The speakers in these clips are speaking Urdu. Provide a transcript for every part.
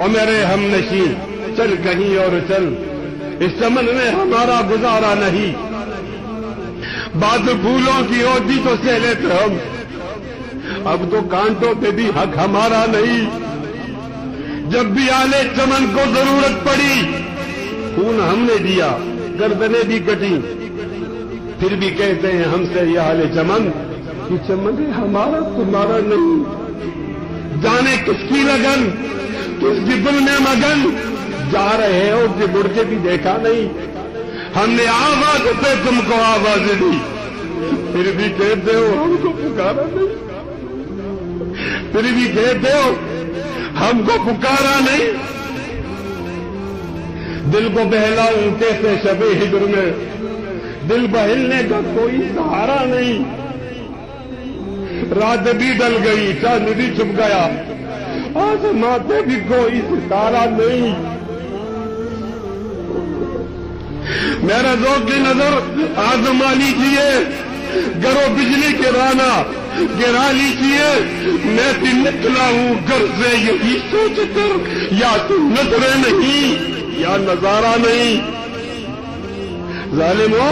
اور میرے ہم نشین چل کہیں اور چل، اس چمن میں ہمارا گزارا نہیں، بات پھولوں کی ہوتی تو سہ لیتے ہم، اب تو کانٹوں پہ بھی حق ہمارا نہیں، جب بھی آلے چمن کو ضرورت پڑی خون ہم نے دیا، گردنیں بھی کٹی، پھر بھی کہتے ہیں ہم سے یہ آلے چمن کہ چمن ہمارا تمہارا نہیں، جانے کس کی لگن کس کی دل میں مگن، جا رہے ہو کہ مڑ کے بھی دیکھا نہیں، ہم نے آواز پہ تم کو آواز دی، پھر بھی کہتے ہو ہم کو پکارا نہیں، پھر بھی کہتے ہو ہم کو پکارا نہیں، دل کو بہلاؤں کیسے شب ہجر میں، دل بہلنے کا کوئی سہارا نہیں، رات بھی ڈل گئی چاند بھی چھپ گیا، آسماں پہ بھی کوئی ستارہ نہیں، میرا ذوق کی نظر آزما لیجیے، گرو بجلی کے رانا گرا لیجیے، میں بھی نکلا ہوں گھر سے یہی سوچ کر یا تو نظریں نہیں یا نظارہ نہیں، ظالموں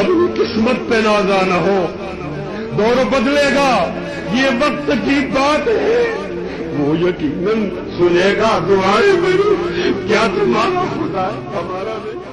اب قسمت پہ نازا نہ ہو، دور بدلے گا یہ وقت کی بات ہے، وہ یقیناً سنے گا دعائیں میری، کیا تمہارا خدا ہے ہمارا نہیں۔